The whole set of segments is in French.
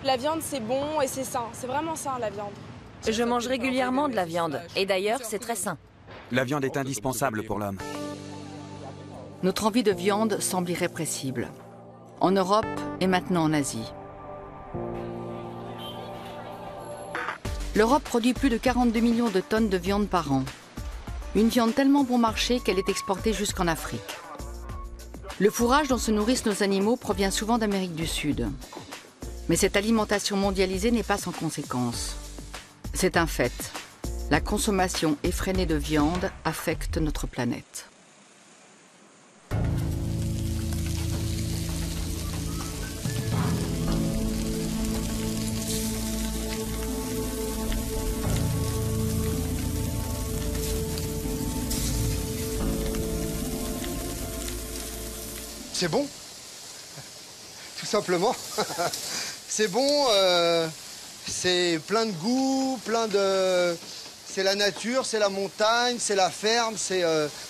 La viande, c'est bon et c'est sain. C'est vraiment sain, la viande. Je mange régulièrement de la viande. Et d'ailleurs, c'est très sain. La viande est indispensable pour l'homme. Notre envie de viande semble irrépressible. En Europe et maintenant en Asie. L'Europe produit plus de 42 millions de tonnes de viande par an. Une viande tellement bon marché qu'elle est exportée jusqu'en Afrique. Le fourrage dont se nourrissent nos animaux provient souvent d'Amérique du Sud. Mais cette alimentation mondialisée n'est pas sans conséquences. C'est un fait. La consommation effrénée de viande affecte notre planète. C'est bon, tout simplement. C'est bon, c'est plein de goût, c'est la nature, c'est la montagne, c'est la ferme, c'est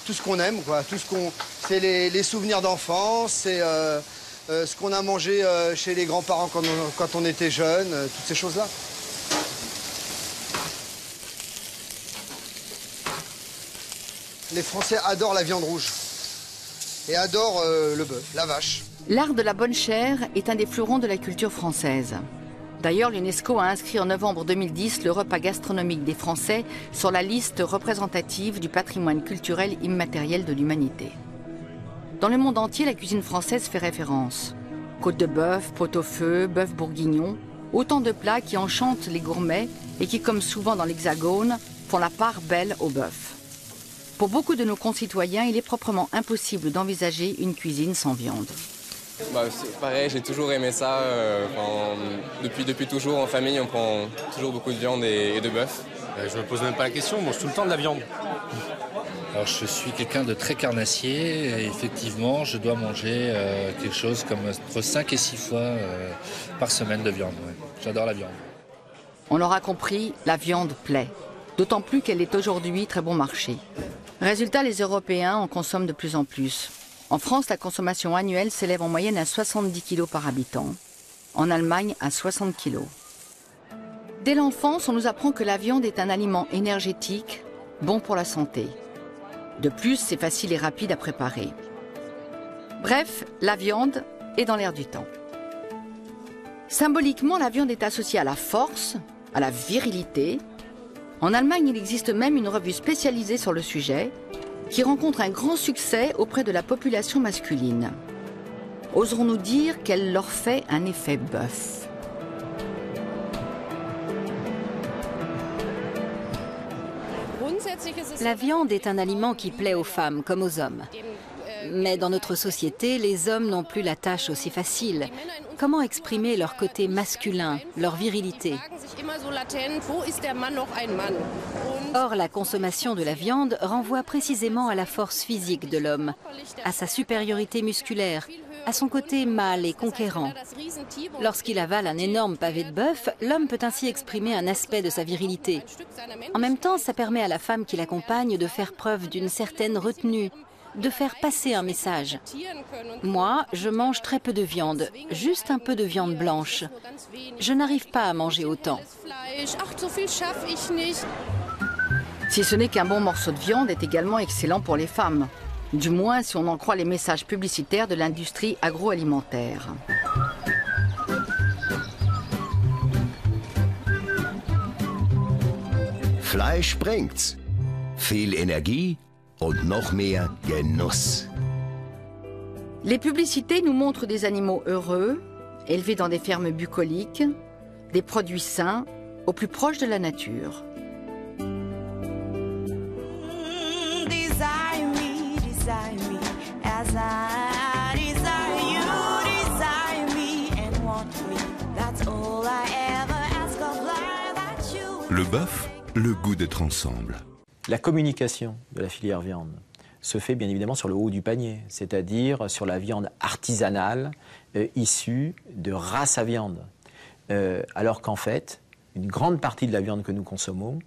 tout ce qu'on aime, quoi. C'est les souvenirs d'enfance, c'est ce qu'on a mangé chez les grands-parents quand on était jeune, toutes ces choses-là. Les Français adorent la viande rouge. Et adore le bœuf, la vache. L'art de la bonne chère est un des fleurons de la culture française. D'ailleurs, l'UNESCO a inscrit en novembre 2010 le repas gastronomique des Français sur la liste représentative du patrimoine culturel immatériel de l'humanité. Dans le monde entier, la cuisine française fait référence. Côte de bœuf, pot-au-feu, bœuf bourguignon, autant de plats qui enchantent les gourmets et qui, comme souvent dans l'Hexagone, font la part belle au bœuf. Pour beaucoup de nos concitoyens, il est proprement impossible d'envisager une cuisine sans viande. C'est pareil, j'ai toujours aimé ça. Depuis toujours, en famille, on prend toujours beaucoup de viande et de bœuf. Je me pose même pas la question, on mange tout le temps de la viande. Alors, je suis quelqu'un de très carnassier et effectivement, je dois manger quelque chose comme entre 5 et 6 fois par semaine de viande. Ouais. J'adore la viande. On l'aura compris, la viande plaît. D'autant plus qu'elle est aujourd'hui très bon marché. Résultat, les Européens en consomment de plus en plus. En France, la consommation annuelle s'élève en moyenne à 70 kg par habitant. En Allemagne, à 60 kg. Dès l'enfance, on nous apprend que la viande est un aliment énergétique, bon pour la santé. De plus, c'est facile et rapide à préparer. Bref, la viande est dans l'air du temps. Symboliquement, la viande est associée à la force, à la virilité. En Allemagne, il existe même une revue spécialisée sur le sujet qui rencontre un grand succès auprès de la population masculine. Oserons-nous dire qu'elle leur fait un effet bœuf? La viande est un aliment qui plaît aux femmes comme aux hommes. Mais dans notre société, les hommes n'ont plus la tâche aussi facile. Comment exprimer leur côté masculin, leur virilité? Or, la consommation de la viande renvoie précisément à la force physique de l'homme, à sa supériorité musculaire, à son côté mâle et conquérant. Lorsqu'il avale un énorme pavé de bœuf, l'homme peut ainsi exprimer un aspect de sa virilité. En même temps, ça permet à la femme qui l'accompagne de faire preuve d'une certaine retenue, de faire passer un message. Moi, je mange très peu de viande, juste un peu de viande blanche. Je n'arrive pas à manger autant. Si ce n'est qu'un bon morceau de viande est également excellent pour les femmes. Du moins si on en croit les messages publicitaires de l'industrie agroalimentaire. Fleisch bringt's. Viel Energie und noch mehr Genuss. Les publicités nous montrent des animaux heureux, élevés dans des fermes bucoliques, des produits sains, au plus proche de la nature. Le bœuf, le goût d'être ensemble. La communication de la filière viande se fait bien évidemment sur le haut du panier, c'est-à-dire sur la viande artisanale issue de races à viande. Alors qu'en fait, une grande partie de la viande que nous consommons,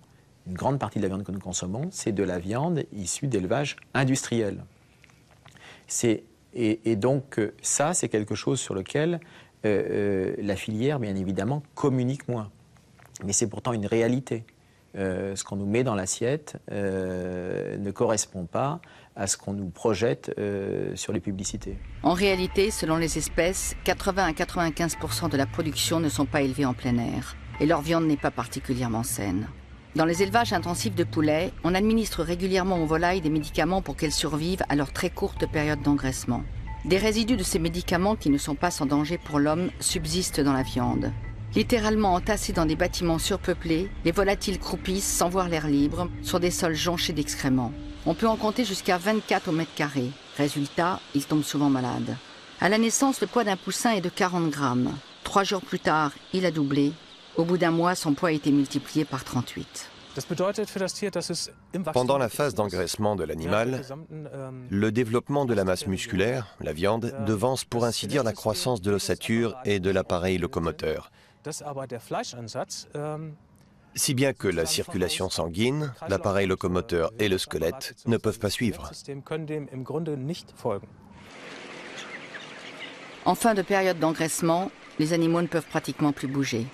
c'est de la viande issue d'élevage industriel. Et donc ça, c'est quelque chose sur lequel la filière, bien évidemment, communique moins. Mais c'est pourtant une réalité. Ce qu'on nous met dans l'assiette ne correspond pas à ce qu'on nous projette sur les publicités. En réalité, selon les espèces, 80 à 95% de la production ne sont pas élevées en plein air. Et leur viande n'est pas particulièrement saine. Dans les élevages intensifs de poulets, on administre régulièrement aux volailles des médicaments pour qu'elles survivent à leur très courte période d'engraissement. Des résidus de ces médicaments qui ne sont pas sans danger pour l'homme subsistent dans la viande. Littéralement entassés dans des bâtiments surpeuplés, les volatiles croupissent sans voir l'air libre sur des sols jonchés d'excréments. On peut en compter jusqu'à 24 au mètre carré. Résultat, ils tombent souvent malades. À la naissance, le poids d'un poussin est de 40 grammes. 3 jours plus tard, il a doublé. Au bout d'un mois, son poids a été multiplié par 38. Pendant la phase d'engraissement de l'animal, le développement de la masse musculaire, la viande, devance pour ainsi dire la croissance de l'ossature et de l'appareil locomoteur. Si bien que la circulation sanguine, l'appareil locomoteur et le squelette ne peuvent pas suivre. En fin de période d'engraissement, les animaux ne peuvent pratiquement plus bouger.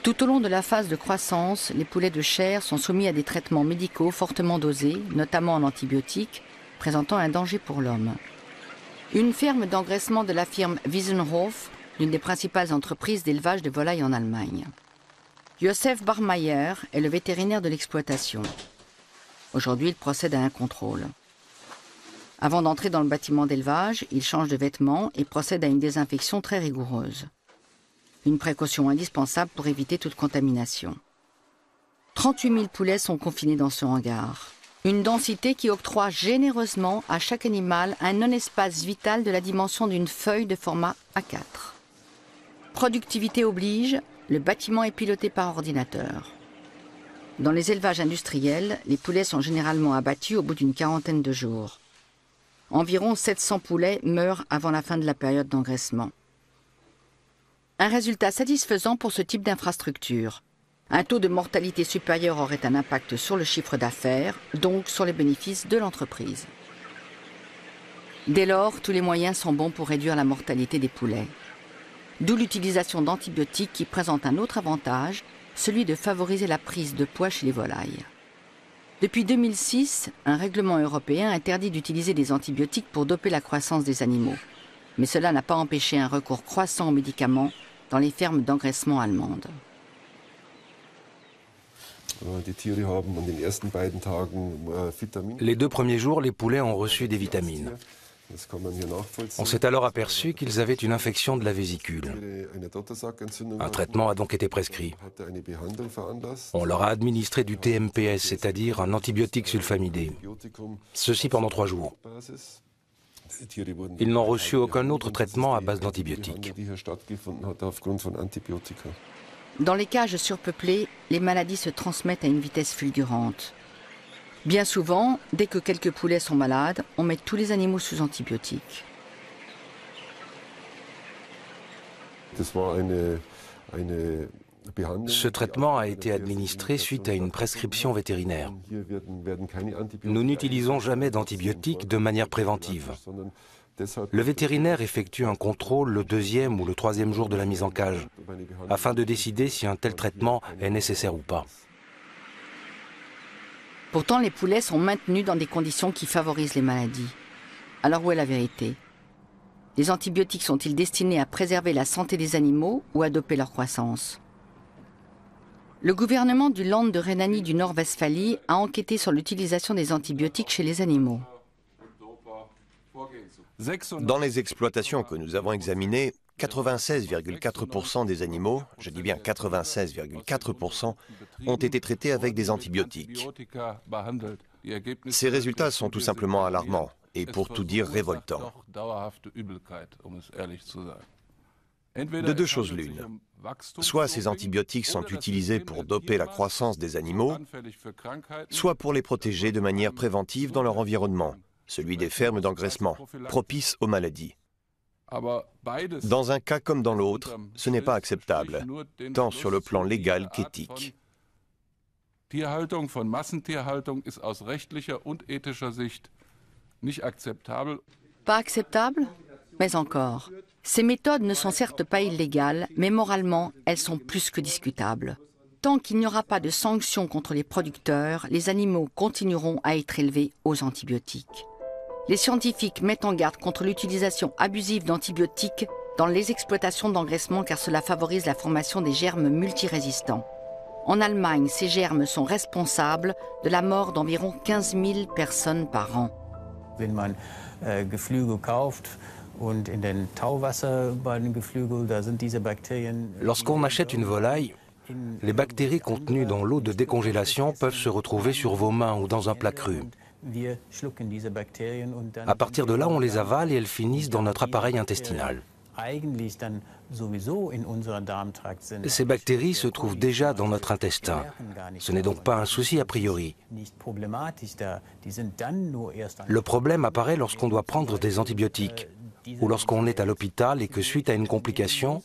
Tout au long de la phase de croissance, les poulets de chair sont soumis à des traitements médicaux fortement dosés, notamment en antibiotiques, présentant un danger pour l'homme. Une ferme d'engraissement de la firme Wiesenhof, l'une des principales entreprises d'élevage de volailles en Allemagne. Josef Barmeyer est le vétérinaire de l'exploitation. Aujourd'hui, il procède à un contrôle. Avant d'entrer dans le bâtiment d'élevage, il change de vêtements et procède à une désinfection très rigoureuse. Une précaution indispensable pour éviter toute contamination. 38 000 poulets sont confinés dans ce hangar. Une densité qui octroie généreusement à chaque animal un non-espace vital de la dimension d'une feuille de format A4. Productivité oblige, le bâtiment est piloté par ordinateur. Dans les élevages industriels, les poulets sont généralement abattus au bout d'une quarantaine de jours. Environ 700 poulets meurent avant la fin de la période d'engraissement. Un résultat satisfaisant pour ce type d'infrastructure. Un taux de mortalité supérieur aurait un impact sur le chiffre d'affaires, donc sur les bénéfices de l'entreprise. Dès lors, tous les moyens sont bons pour réduire la mortalité des poulets. D'où l'utilisation d'antibiotiques qui présente un autre avantage, celui de favoriser la prise de poids chez les volailles. Depuis 2006, un règlement européen interdit d'utiliser des antibiotiques pour doper la croissance des animaux. Mais cela n'a pas empêché un recours croissant aux médicaments dans les fermes d'engraissement allemandes. Les 2 premiers jours, les poulets ont reçu des vitamines. On s'est alors aperçu qu'ils avaient une infection de la vésicule. Un traitement a donc été prescrit. On leur a administré du TMPS, c'est-à-dire un antibiotique sulfamidé. Ceci pendant 3 jours. Ils n'ont reçu aucun autre traitement à base d'antibiotiques. Dans les cages surpeuplées, les maladies se transmettent à une vitesse fulgurante. Bien souvent, dès que quelques poulets sont malades, on met tous les animaux sous antibiotiques. Ce traitement a été administré suite à une prescription vétérinaire. Nous n'utilisons jamais d'antibiotiques de manière préventive. Le vétérinaire effectue un contrôle le 2e ou le 3e jour de la mise en cage, afin de décider si un tel traitement est nécessaire ou pas. Pourtant, les poulets sont maintenus dans des conditions qui favorisent les maladies. Alors où est la vérité? Les antibiotiques sont-ils destinés à préserver la santé des animaux ou à doper leur croissance? Le gouvernement du Land de Rhénanie du Nord-Westphalie a enquêté sur l'utilisation des antibiotiques chez les animaux. Dans les exploitations que nous avons examinées, 96,4% des animaux, je dis bien 96,4%, ont été traités avec des antibiotiques. Ces résultats sont tout simplement alarmants et pour tout dire révoltants. De 2 choses l'une. Soit ces antibiotiques sont utilisés pour doper la croissance des animaux, soit pour les protéger de manière préventive dans leur environnement, celui des fermes d'engraissement, propices aux maladies. Dans un cas comme dans l'autre, ce n'est pas acceptable, tant sur le plan légal qu'éthique. Pas acceptable? Mais encore. Ces méthodes ne sont certes pas illégales, mais moralement, elles sont plus que discutables. Tant qu'il n'y aura pas de sanctions contre les producteurs, les animaux continueront à être élevés aux antibiotiques. Les scientifiques mettent en garde contre l'utilisation abusive d'antibiotiques dans les exploitations d'engraissement car cela favorise la formation des germes multirésistants. En Allemagne, ces germes sont responsables de la mort d'environ 15 000 personnes par an. Lorsqu'on achète une volaille, les bactéries contenues dans l'eau de décongélation peuvent se retrouver sur vos mains ou dans un plat cru. À partir de là, on les avale et elles finissent dans notre appareil intestinal. Ces bactéries se trouvent déjà dans notre intestin. Ce n'est donc pas un souci a priori. Le problème apparaît lorsqu'on doit prendre des antibiotiques ou lorsqu'on est à l'hôpital et que suite à une complication,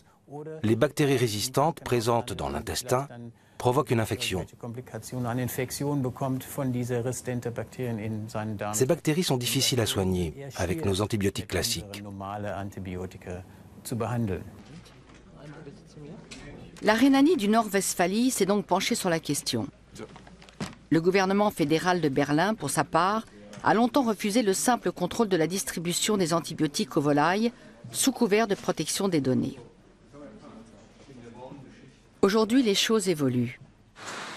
les bactéries résistantes présentes dans l'intestin provoquent une infection. Ces bactéries sont difficiles à soigner avec nos antibiotiques classiques. La Rhénanie du Nord-Westphalie s'est donc penchée sur la question. Le gouvernement fédéral de Berlin, pour sa part, a longtemps refusé le simple contrôle de la distribution des antibiotiques aux volailles sous couvert de protection des données. Aujourd'hui, les choses évoluent.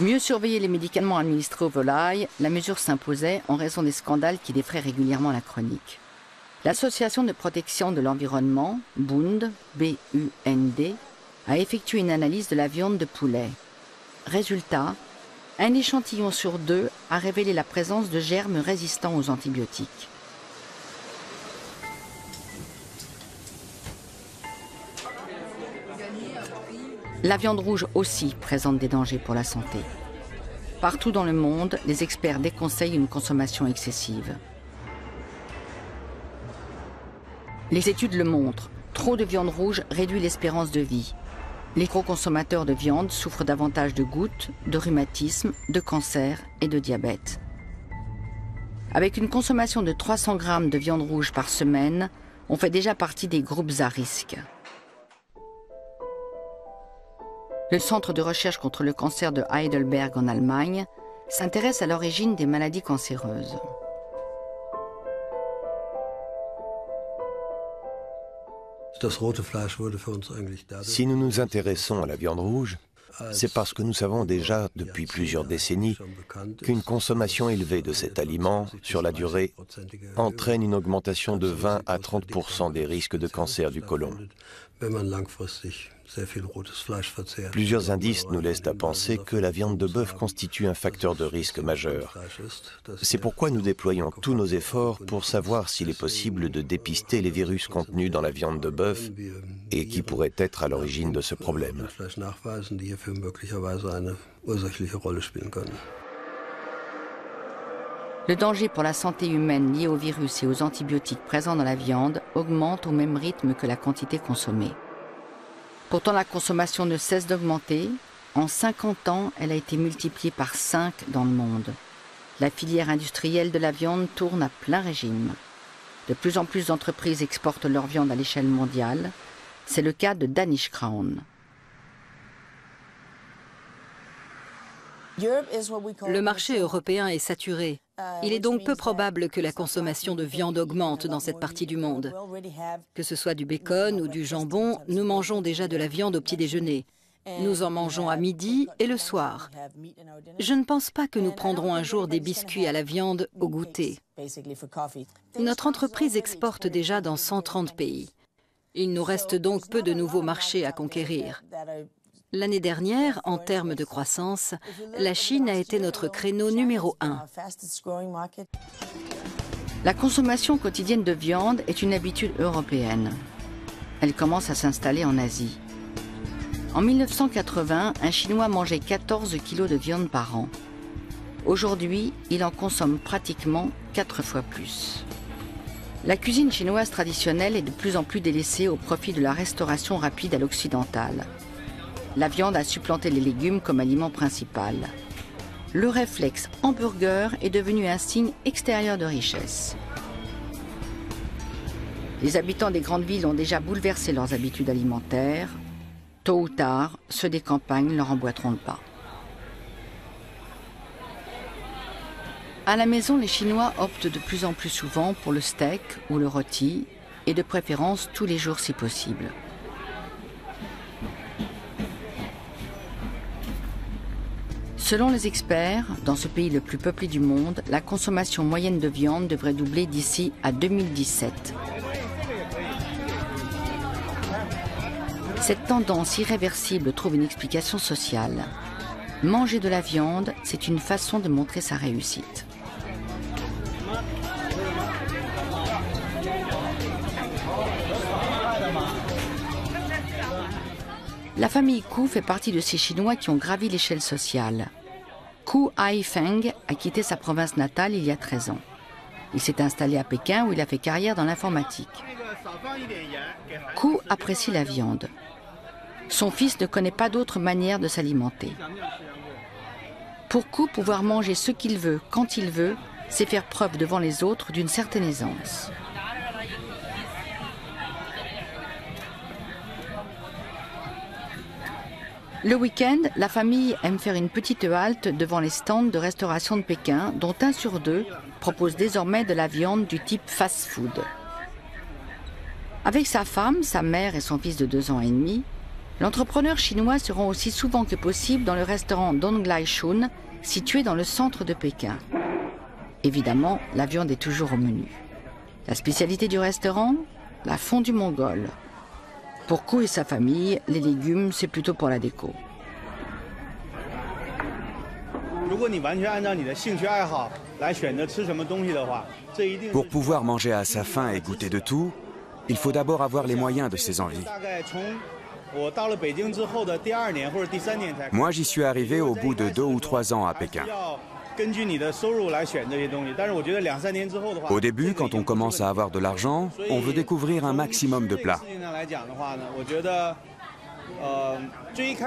Mieux surveiller les médicaments administrés aux volailles, la mesure s'imposait en raison des scandales qui défraient régulièrement la chronique. L'Association de protection de l'environnement, Bund, B-U-N-D, a effectué une analyse de la viande de poulet. Résultat, un échantillon sur 2 a révélé la présence de germes résistants aux antibiotiques. La viande rouge aussi présente des dangers pour la santé. Partout dans le monde, les experts déconseillent une consommation excessive. Les études le montrent, trop de viande rouge réduit l'espérance de vie. Les gros consommateurs de viande souffrent davantage de gouttes, de rhumatisme, de cancer et de diabète. Avec une consommation de 300 grammes de viande rouge par semaine, on fait déjà partie des groupes à risque. Le Centre de recherche contre le cancer de Heidelberg en Allemagne s'intéresse à l'origine des maladies cancéreuses. Si nous nous intéressons à la viande rouge, c'est parce que nous savons déjà depuis plusieurs décennies qu'une consommation élevée de cet aliment sur la durée entraîne une augmentation de 20 à 30% des risques de cancer du côlon. Plusieurs indices nous laissent à penser que la viande de bœuf constitue un facteur de risque majeur. C'est pourquoi nous déployons tous nos efforts pour savoir s'il est possible de dépister les virus contenus dans la viande de bœuf et qui pourraient être à l'origine de ce problème. Le danger pour la santé humaine lié aux virus et aux antibiotiques présents dans la viande augmente au même rythme que la quantité consommée. Pourtant, la consommation ne cesse d'augmenter. En 50 ans, elle a été multipliée par 5 dans le monde. La filière industrielle de la viande tourne à plein régime. De plus en plus d'entreprises exportent leur viande à l'échelle mondiale. C'est le cas de Danish Crown. Le marché européen est saturé. Il est donc peu probable que la consommation de viande augmente dans cette partie du monde. Que ce soit du bacon ou du jambon, nous mangeons déjà de la viande au petit déjeuner. Nous en mangeons à midi et le soir. Je ne pense pas que nous prendrons un jour des biscuits à la viande au goûter. Notre entreprise exporte déjà dans 130 pays. Il nous reste donc peu de nouveaux marchés à conquérir. L'année dernière, en termes de croissance, la Chine a été notre créneau numéro 1. La consommation quotidienne de viande est une habitude européenne. Elle commence à s'installer en Asie. En 1980, un Chinois mangeait 14 kilos de viande par an. Aujourd'hui, il en consomme pratiquement 4 fois plus. La cuisine chinoise traditionnelle est de plus en plus délaissée au profit de la restauration rapide à l'occidentale. La viande a supplanté les légumes comme aliment principal. Le réflexe hamburger est devenu un signe extérieur de richesse. Les habitants des grandes villes ont déjà bouleversé leurs habitudes alimentaires. Tôt ou tard, ceux des campagnes leur emboîteront le pas. À la maison, les Chinois optent de plus en plus souvent pour le steak ou le rôti, et de préférence tous les jours si possible. Selon les experts, dans ce pays le plus peuplé du monde, la consommation moyenne de viande devrait doubler d'ici à 2017. Cette tendance irréversible trouve une explication sociale. Manger de la viande, c'est une façon de montrer sa réussite. La famille Ku fait partie de ces Chinois qui ont gravi l'échelle sociale. Ku Haifeng a quitté sa province natale il y a 13 ans. Il s'est installé à Pékin où il a fait carrière dans l'informatique. Ku apprécie la viande. Son fils ne connaît pas d'autre manière de s'alimenter. Pour Ku, pouvoir manger ce qu'il veut, quand il veut, c'est faire preuve devant les autres d'une certaine aisance. Le week-end, la famille aime faire une petite halte devant les stands de restauration de Pékin, dont 1 sur 2 propose désormais de la viande du type fast-food. Avec sa femme, sa mère et son fils de 2 ans et demi, l'entrepreneur chinois se rend aussi souvent que possible dans le restaurant Donglai Shun, situé dans le centre de Pékin. Évidemment, la viande est toujours au menu. La spécialité du restaurant, la fondue mongole. Pour Ku et sa famille, les légumes, c'est plutôt pour la déco. Pour pouvoir manger à sa faim et goûter de tout, il faut d'abord avoir les moyens de ses envies. Moi, j'y suis arrivé au bout de 2 ou 3 ans à Pékin. Au début, quand on commence à avoir de l'argent, on veut découvrir un maximum de plats.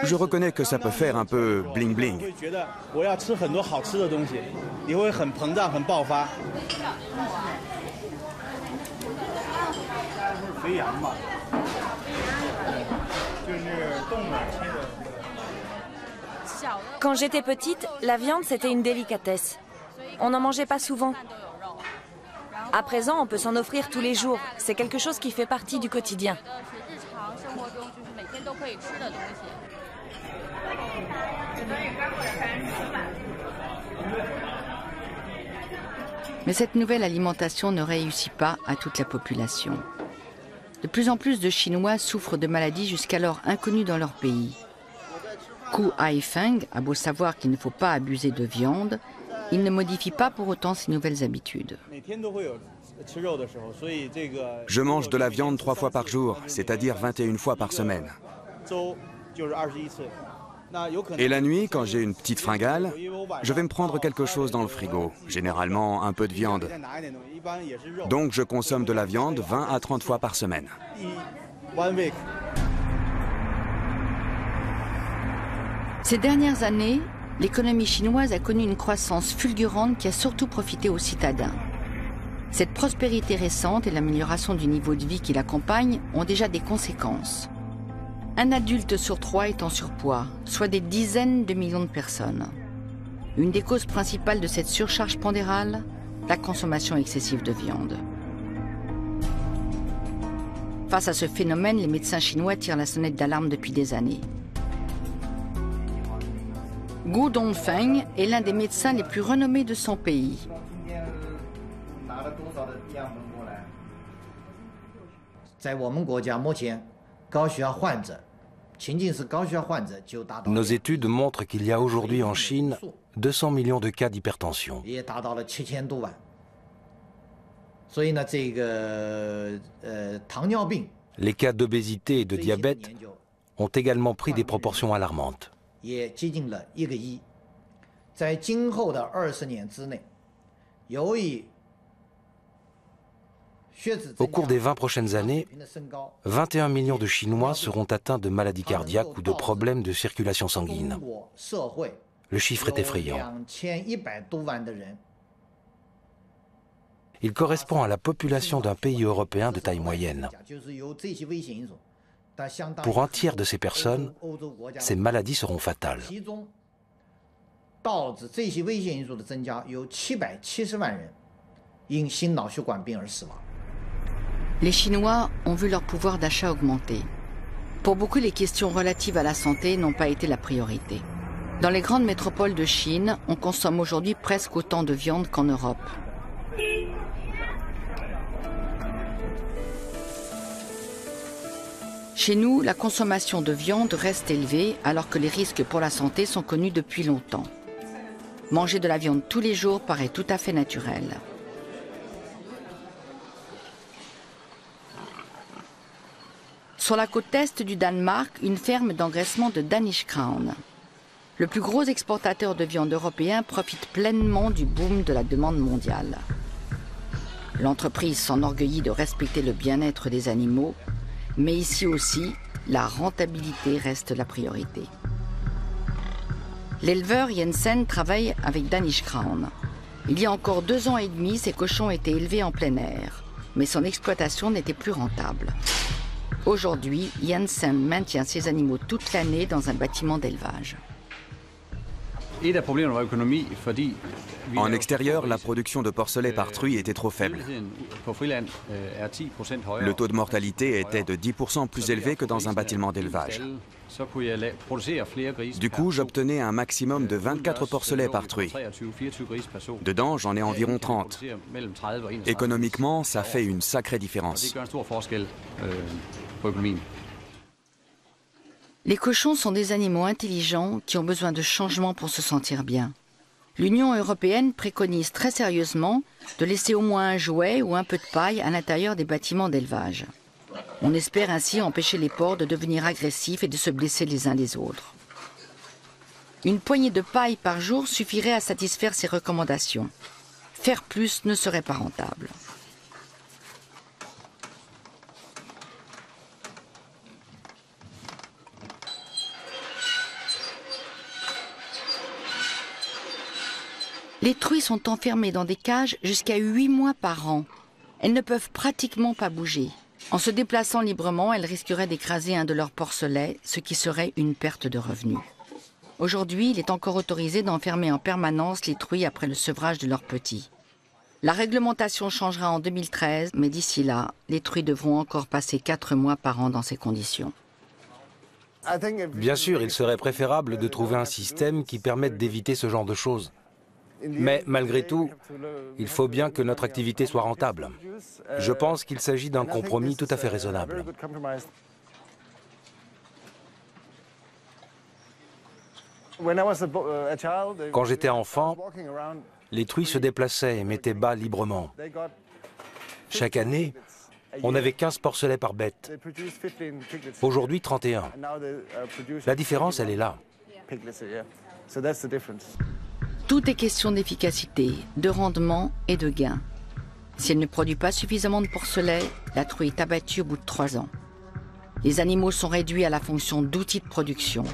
Je reconnais que ça peut faire un peu bling-bling. Quand j'étais petite, la viande, c'était une délicatesse. On n'en mangeait pas souvent. À présent, on peut s'en offrir tous les jours. C'est quelque chose qui fait partie du quotidien. Mais cette nouvelle alimentation ne réussit pas à toute la population. De plus en plus de Chinois souffrent de maladies jusqu'alors inconnues dans leur pays. Ku Haifeng a beau savoir qu'il ne faut pas abuser de viande, il ne modifie pas pour autant ses nouvelles habitudes. Je mange de la viande 3 fois par jour, c'est-à-dire 21 fois par semaine. Et la nuit, quand j'ai une petite fringale, je vais me prendre quelque chose dans le frigo, généralement un peu de viande. Donc je consomme de la viande 20 à 30 fois par semaine. Ces dernières années, l'économie chinoise a connu une croissance fulgurante qui a surtout profité aux citadins. Cette prospérité récente et l'amélioration du niveau de vie qui l'accompagne ont déjà des conséquences. Un adulte sur 3 est en surpoids, soit des dizaines de millions de personnes. Une des causes principales de cette surcharge pondérale, la consommation excessive de viande. Face à ce phénomène, les médecins chinois tirent la sonnette d'alarme depuis des années. Gu Dongfeng est l'un des médecins les plus renommés de son pays. Nos études montrent qu'il y a aujourd'hui en Chine 200 millions de cas d'hypertension. Les cas d'obésité et de diabète ont également pris des proportions alarmantes. Au cours des 20 prochaines années, 21 millions de Chinois seront atteints de maladies cardiaques ou de problèmes de circulation sanguine. Le chiffre est effrayant. Il correspond à la population d'un pays européen de taille moyenne. Pour un tiers de ces personnes, ces maladies seront fatales. Les Chinois ont vu leur pouvoir d'achat augmenter. Pour beaucoup, les questions relatives à la santé n'ont pas été la priorité. Dans les grandes métropoles de Chine, on consomme aujourd'hui presque autant de viande qu'en Europe. Chez nous, la consommation de viande reste élevée alors que les risques pour la santé sont connus depuis longtemps. Manger de la viande tous les jours paraît tout à fait naturel. Sur la côte est du Danemark, une ferme d'engraissement de Danish Crown. Le plus gros exportateur de viande européen profite pleinement du boom de la demande mondiale. L'entreprise s'enorgueillit de respecter le bien-être des animaux, mais ici aussi, la rentabilité reste la priorité. L'éleveur Jensen travaille avec Danish Crown. Il y a encore 2 ans et demi, ces cochons étaient élevés en plein air, mais son exploitation n'était plus rentable. Aujourd'hui, Jensen maintient ses animaux toute l'année dans un bâtiment d'élevage. En extérieur, la production de porcelets par truie était trop faible. Le taux de mortalité était de 10% plus élevé que dans un bâtiment d'élevage. Du coup, j'obtenais un maximum de 24 porcelets par truie. Dedans, j'en ai environ 30. Économiquement, ça fait une sacrée différence. Les cochons sont des animaux intelligents qui ont besoin de changements pour se sentir bien. L'Union européenne préconise très sérieusement de laisser au moins un jouet ou un peu de paille à l'intérieur des bâtiments d'élevage. On espère ainsi empêcher les porcs de devenir agressifs et de se blesser les uns les autres. Une poignée de paille par jour suffirait à satisfaire ces recommandations. Faire plus ne serait pas rentable. Les truies sont enfermées dans des cages jusqu'à 8 mois par an. Elles ne peuvent pratiquement pas bouger. En se déplaçant librement, elles risqueraient d'écraser un de leurs porcelets, ce qui serait une perte de revenus. Aujourd'hui, il est encore autorisé d'enfermer en permanence les truies après le sevrage de leurs petits. La réglementation changera en 2013, mais d'ici là, les truies devront encore passer 4 mois par an dans ces conditions. Bien sûr, il serait préférable de trouver un système qui permette d'éviter ce genre de choses. Mais malgré tout, il faut bien que notre activité soit rentable. Je pense qu'il s'agit d'un compromis tout à fait raisonnable. Quand j'étais enfant, les truies se déplaçaient et mettaient bas librement. Chaque année, on avait 15 porcelets par bête. Aujourd'hui, 31. La différence, elle est là. Tout est question d'efficacité, de rendement et de gain. Si elle ne produit pas suffisamment de porcelets, la truie est abattue au bout de 3 ans. Les animaux sont réduits à la fonction d'outils de production.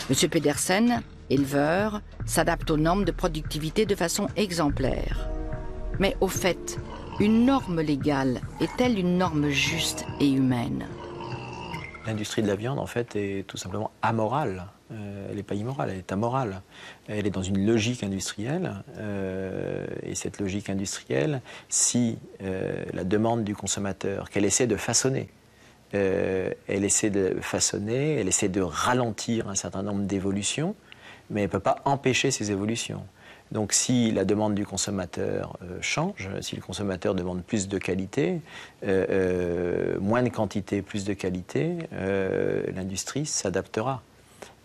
M. Pedersen, éleveur, s'adapte aux normes de productivité de façon exemplaire. Mais au fait, une norme légale est-elle une norme juste et humaine? L'industrie de la viande, en fait, est tout simplement amorale. Elle n'est pas immorale, elle est amorale. Elle est dans une logique industrielle. Et cette logique industrielle, si la demande du consommateur, qu'elle essaie de façonner, elle essaie de ralentir un certain nombre d'évolutions, mais elle ne peut pas empêcher ces évolutions. Donc si la demande du consommateur change, si le consommateur demande plus de qualité, moins de quantité, plus de qualité, l'industrie s'adaptera.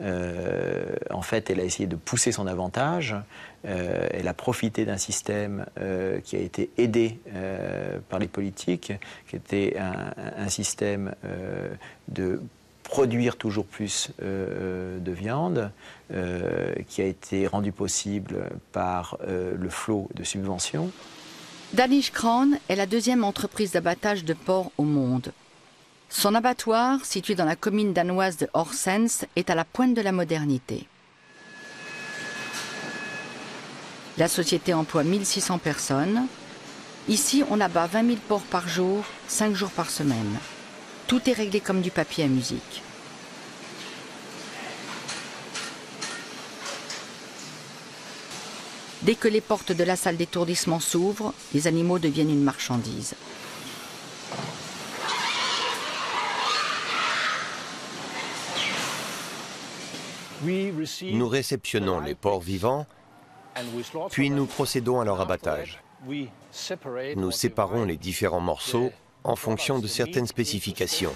En fait, elle a essayé de pousser son avantage, elle a profité d'un système qui a été aidé par les politiques, qui était un système de produire toujours plus de viande, qui a été rendu possible par le flot de subventions. Danish Crown est la 2e entreprise d'abattage de porcs au monde. Son abattoir, situé dans la commune danoise de Horsens, est à la pointe de la modernité. La société emploie 1600 personnes. Ici, on abat 20 000 porcs par jour, 5 jours par semaine. Tout est réglé comme du papier à musique. Dès que les portes de la salle d'étourdissement s'ouvrent, les animaux deviennent une marchandise. Nous réceptionnons les porcs vivants, puis nous procédons à leur abattage. Nous séparons les différents morceaux en fonction de certaines spécifications.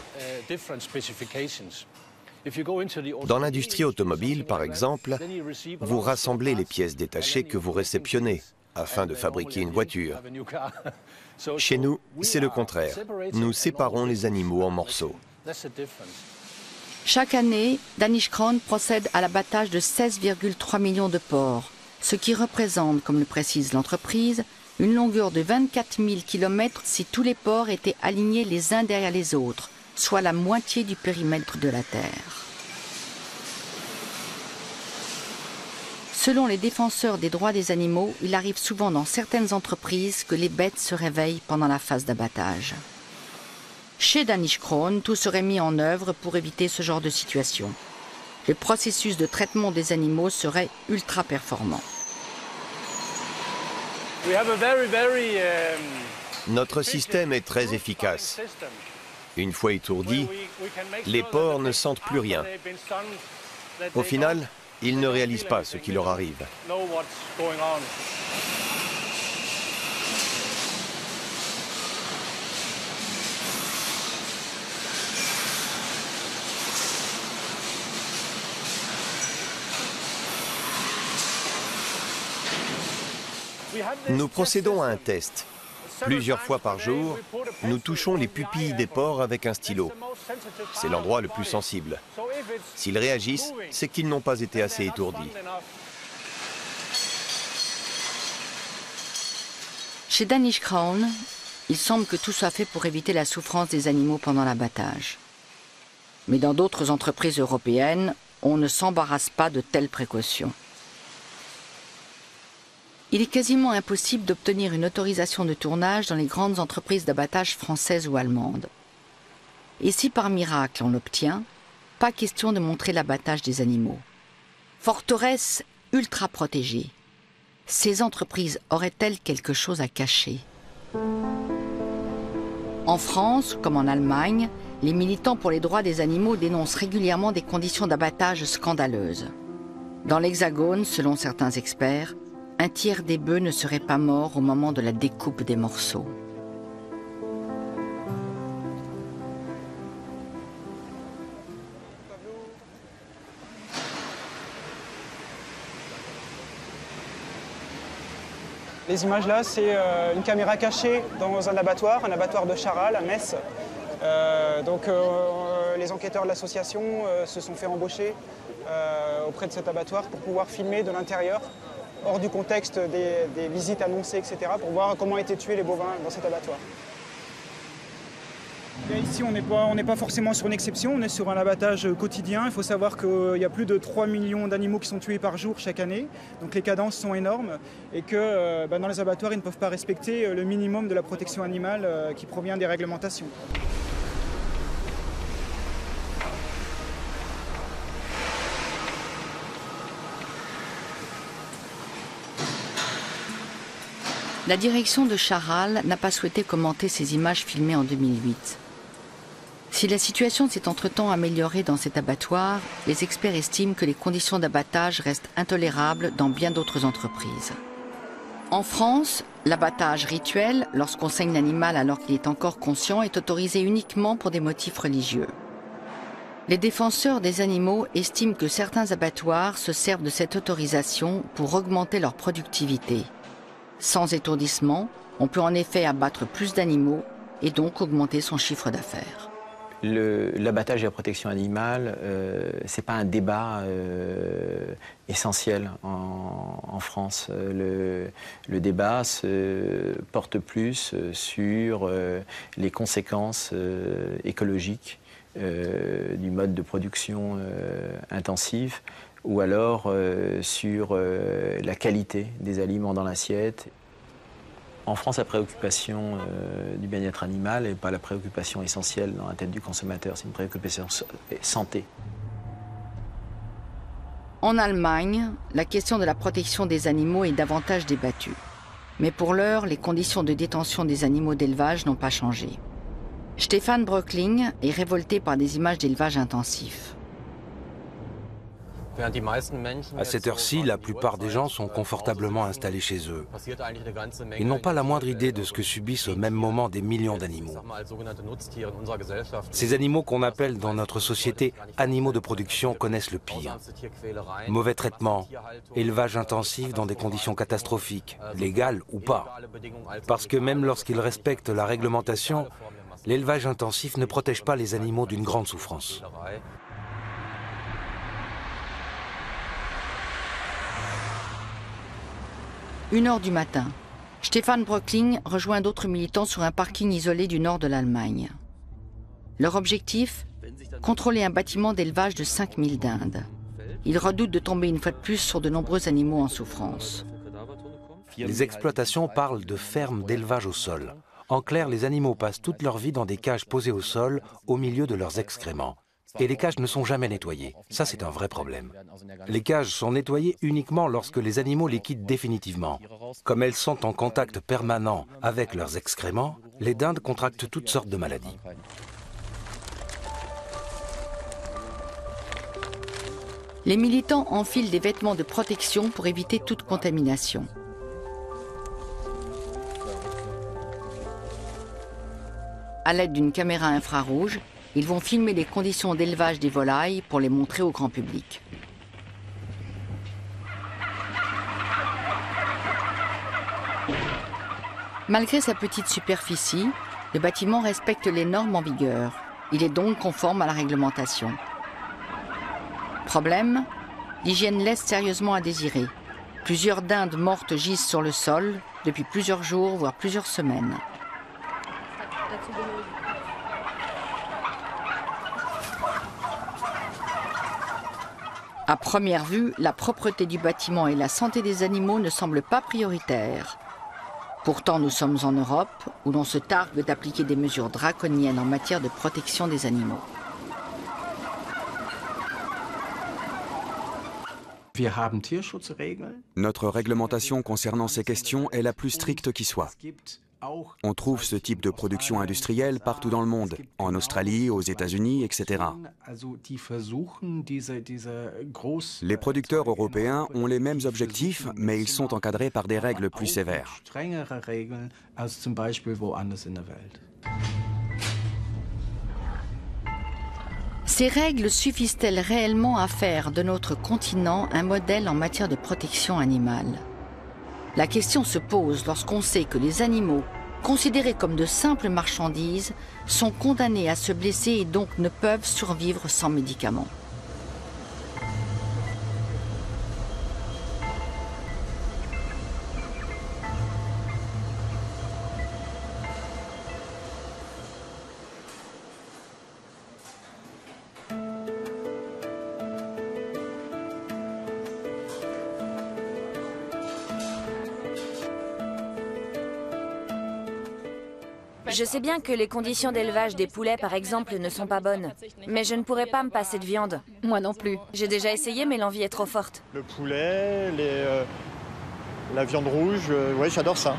Dans l'industrie automobile, par exemple, vous rassemblez les pièces détachées que vous réceptionnez afin de fabriquer une voiture. Chez nous, c'est le contraire. Nous séparons les animaux en morceaux. Chaque année, Danish Crown procède à l'abattage de 16,3 millions de porcs, ce qui représente, comme le précise l'entreprise, une longueur de 24 000 km si tous les porcs étaient alignés les uns derrière les autres, soit la moitié du périmètre de la Terre. Selon les défenseurs des droits des animaux, il arrive souvent dans certaines entreprises que les bêtes se réveillent pendant la phase d'abattage. Chez Danish Crown, tout serait mis en œuvre pour éviter ce genre de situation. Le processus de traitement des animaux serait ultra performant. Notre système est très efficace. Une fois étourdis, les porcs ne sentent plus rien. Au final, ils ne réalisent pas ce qui leur arrive. Nous procédons à un test. Plusieurs fois par jour, nous touchons les pupilles des porcs avec un stylo. C'est l'endroit le plus sensible. S'ils réagissent, c'est qu'ils n'ont pas été assez étourdis. Chez Danish Crown, il semble que tout soit fait pour éviter la souffrance des animaux pendant l'abattage. Mais dans d'autres entreprises européennes, on ne s'embarrasse pas de telles précautions. Il est quasiment impossible d'obtenir une autorisation de tournage dans les grandes entreprises d'abattage françaises ou allemandes. Et si par miracle on l'obtient, pas question de montrer l'abattage des animaux. Forteresse ultra protégée. Ces entreprises auraient-elles quelque chose à cacher? En France, comme en Allemagne, les militants pour les droits des animaux dénoncent régulièrement des conditions d'abattage scandaleuses. Dans l'Hexagone, selon certains experts, un tiers des bœufs ne seraient pas morts au moment de la découpe des morceaux. Les images là, c'est une caméra cachée dans un abattoir de Charal à Metz. Les enquêteurs de l'association se sont fait embaucher auprès de cet abattoir pour pouvoir filmer de l'intérieur, hors du contexte des visites annoncées, etc., pour voir comment étaient tués les bovins dans cet abattoir. Et ici, on n'est pas forcément sur une exception, on est sur un abattage quotidien. Il faut savoir qu'il y a plus de 3 millions d'animaux qui sont tués par jour chaque année, donc les cadences sont énormes, et que dans les abattoirs, ils ne peuvent pas respecter le minimum de la protection animale qui provient des réglementations. La direction de Charal n'a pas souhaité commenter ces images filmées en 2008. Si la situation s'est entre-temps améliorée dans cet abattoir, les experts estiment que les conditions d'abattage restent intolérables dans bien d'autres entreprises. En France, l'abattage rituel, lorsqu'on saigne l'animal alors qu'il est encore conscient, est autorisé uniquement pour des motifs religieux. Les défenseurs des animaux estiment que certains abattoirs se servent de cette autorisation pour augmenter leur productivité. Sans étourdissement, on peut en effet abattre plus d'animaux et donc augmenter son chiffre d'affaires. L'abattage et la protection animale, ce n'est pas un débat essentiel en France. Le débat se porte plus sur les conséquences écologiques du mode de production intensive ou alors sur la qualité des aliments dans l'assiette. En France, la préoccupation du bien-être animal n'est pas la préoccupation essentielle dans la tête du consommateur, c'est une préoccupation santé. En Allemagne, la question de la protection des animaux est davantage débattue. Mais pour l'heure, les conditions de détention des animaux d'élevage n'ont pas changé. Stefan Bröckling est révolté par des images d'élevage intensif. À cette heure-ci, la plupart des gens sont confortablement installés chez eux. Ils n'ont pas la moindre idée de ce que subissent au même moment des millions d'animaux. Ces animaux qu'on appelle dans notre société animaux de production connaissent le pire. Mauvais traitement, élevage intensif dans des conditions catastrophiques, légales ou pas. Parce que même lorsqu'ils respectent la réglementation, l'élevage intensif ne protège pas les animaux d'une grande souffrance. 1h du matin, Stefan Bröckling rejoint d'autres militants sur un parking isolé du nord de l'Allemagne. Leur objectif ? Contrôler un bâtiment d'élevage de 5000 dindes. Ils redoutent de tomber une fois de plus sur de nombreux animaux en souffrance. Les exploitations parlent de fermes d'élevage au sol. En clair, les animaux passent toute leur vie dans des cages posées au sol, au milieu de leurs excréments. Et les cages ne sont jamais nettoyées. Ça, c'est un vrai problème. Les cages sont nettoyées uniquement lorsque les animaux les quittent définitivement. Comme elles sont en contact permanent avec leurs excréments, les dindes contractent toutes sortes de maladies. Les militants enfilent des vêtements de protection pour éviter toute contamination. À l'aide d'une caméra infrarouge, ils vont filmer les conditions d'élevage des volailles pour les montrer au grand public. Malgré sa petite superficie, le bâtiment respecte les normes en vigueur. Il est donc conforme à la réglementation. Problème, l'hygiène laisse sérieusement à désirer. Plusieurs dindes mortes gisent sur le sol depuis plusieurs jours, voire plusieurs semaines. À première vue, la propreté du bâtiment et la santé des animaux ne semblent pas prioritaires. Pourtant, nous sommes en Europe, où l'on se targue d'appliquer des mesures draconiennes en matière de protection des animaux. Notre réglementation concernant ces questions est la plus stricte qui soit. On trouve ce type de production industrielle partout dans le monde, en Australie, aux États-Unis, etc. Les producteurs européens ont les mêmes objectifs, mais ils sont encadrés par des règles plus sévères. Ces règles suffisent-elles réellement à faire de notre continent un modèle en matière de protection animale ? La question se pose lorsqu'on sait que les animaux, considérés comme de simples marchandises, sont condamnés à se blesser et donc ne peuvent survivre sans médicaments. Je sais bien que les conditions d'élevage des poulets, par exemple, ne sont pas bonnes. Mais je ne pourrais pas me passer de viande. Moi non plus. J'ai déjà essayé, mais l'envie est trop forte. Le poulet, la viande rouge, ouais, j'adore ça.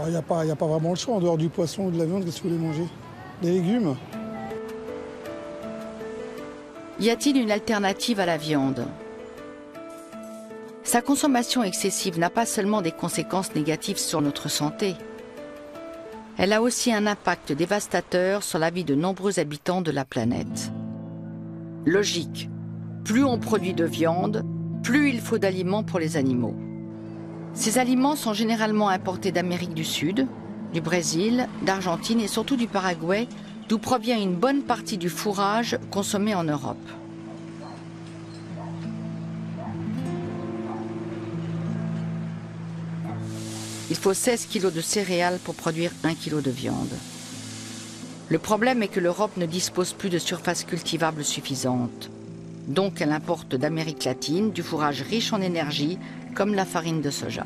Il n'y a pas vraiment le choix. En dehors du poisson ou de la viande, qu'est-ce que vous voulez manger? Des légumes? Y a-t-il une alternative à la viande? Sa consommation excessive n'a pas seulement des conséquences négatives sur notre santé. Elle a aussi un impact dévastateur sur la vie de nombreux habitants de la planète. Logique, plus on produit de viande, plus il faut d'aliments pour les animaux. Ces aliments sont généralement importés d'Amérique du Sud, du Brésil, d'Argentine et surtout du Paraguay, d'où provient une bonne partie du fourrage consommé en Europe. Il faut 16 kg de céréales pour produire 1 kg de viande. Le problème est que l'Europe ne dispose plus de surface cultivable suffisante. Donc elle importe d'Amérique latine du fourrage riche en énergie, comme la farine de soja.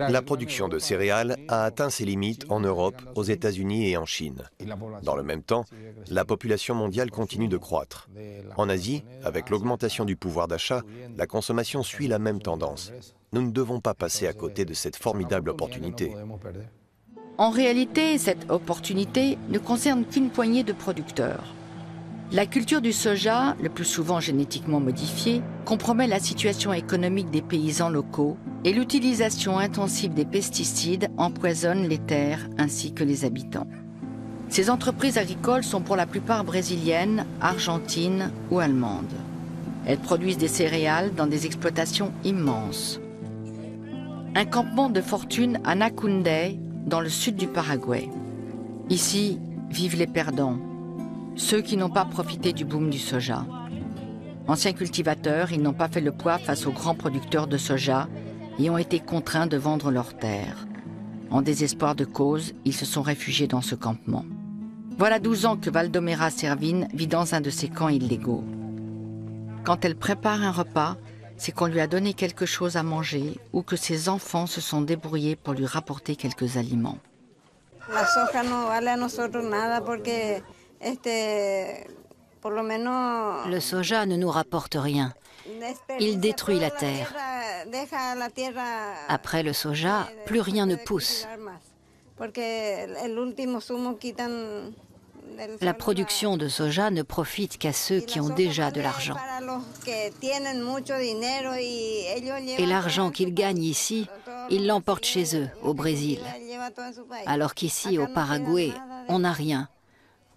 La production de céréales a atteint ses limites en Europe, aux États-Unis et en Chine. Dans le même temps, la population mondiale continue de croître. En Asie, avec l'augmentation du pouvoir d'achat, la consommation suit la même tendance. Nous ne devons pas passer à côté de cette formidable opportunité. En réalité, cette opportunité ne concerne qu'une poignée de producteurs. La culture du soja, le plus souvent génétiquement modifiée, compromet la situation économique des paysans locaux et l'utilisation intensive des pesticides empoisonne les terres ainsi que les habitants. Ces entreprises agricoles sont pour la plupart brésiliennes, argentines ou allemandes. Elles produisent des céréales dans des exploitations immenses. Un campement de fortune à Nacundé, dans le sud du Paraguay. Ici vivent les perdants, ceux qui n'ont pas profité du boom du soja. Anciens cultivateurs, ils n'ont pas fait le poids face aux grands producteurs de soja et ont été contraints de vendre leurs terres. En désespoir de cause, ils se sont réfugiés dans ce campement. Voilà 12 ans que Valdomera Servine vit dans un de ces camps illégaux. Quand elle prépare un repas, c'est qu'on lui a donné quelque chose à manger ou que ses enfants se sont débrouillés pour lui rapporter quelques aliments. La soja no vale a nosotros nada porque le soja ne nous rapporte rien. Il détruit la terre. Après le soja, plus rien ne pousse. La production de soja ne profite qu'à ceux qui ont déjà de l'argent. Et l'argent qu'ils gagnent ici, ils l'emportent chez eux, au Brésil. Alors qu'ici, au Paraguay, on n'a rien.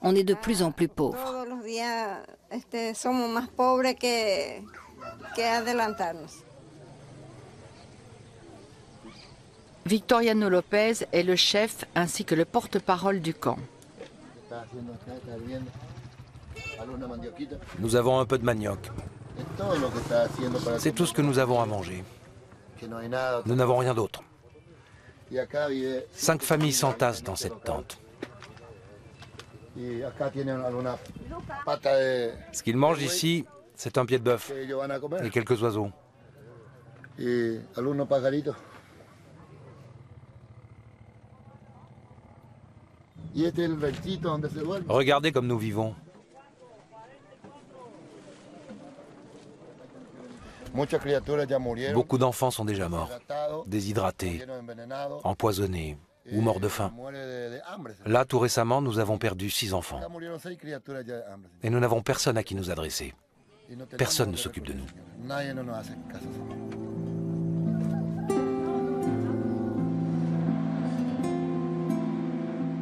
On est de plus en plus pauvres. Victoriano Lopez est le chef ainsi que le porte-parole du camp. Nous avons un peu de manioc. C'est tout ce que nous avons à manger. Nous n'avons rien d'autre. 5 familles s'entassent dans cette tente. Ce qu'ils mangent ici, c'est un pied de bœuf et quelques oiseaux. Regardez comme nous vivons. Beaucoup d'enfants sont déjà morts, déshydratés, empoisonnés ou morts de faim. Là, tout récemment, nous avons perdu 6 enfants. Et nous n'avons personne à qui nous adresser. Personne ne s'occupe de nous.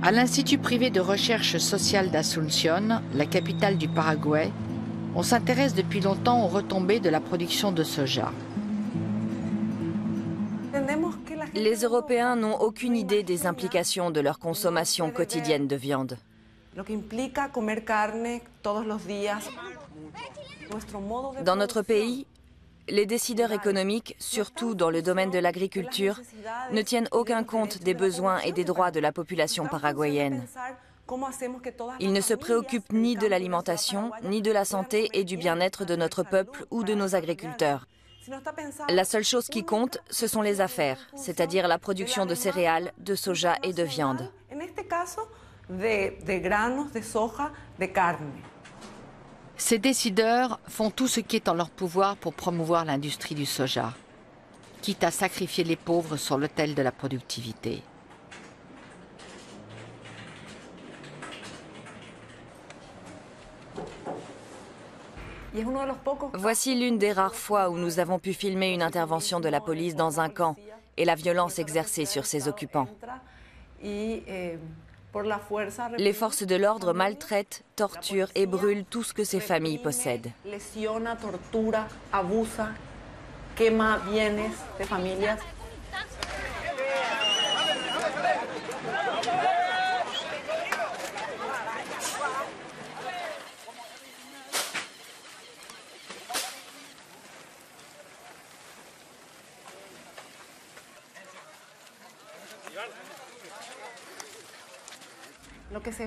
À l'Institut privé de recherche sociale d'Asunción, la capitale du Paraguay, on s'intéresse depuis longtemps aux retombées de la production de soja. Les Européens n'ont aucune idée des implications de leur consommation quotidienne de viande. Dans notre pays, les décideurs économiques, surtout dans le domaine de l'agriculture, ne tiennent aucun compte des besoins et des droits de la population paraguayenne. Ils ne se préoccupent ni de l'alimentation, ni de la santé et du bien-être de notre peuple ou de nos agriculteurs. La seule chose qui compte, ce sont les affaires, c'est-à-dire la production de céréales, de soja et de viande. Ces décideurs font tout ce qui est en leur pouvoir pour promouvoir l'industrie du soja, quitte à sacrifier les pauvres sur l'autel de la productivité. Voici l'une des rares fois où nous avons pu filmer une intervention de la police dans un camp et la violence exercée sur ses occupants. Les forces de l'ordre maltraitent, torturent et brûlent tout ce que ces familles possèdent.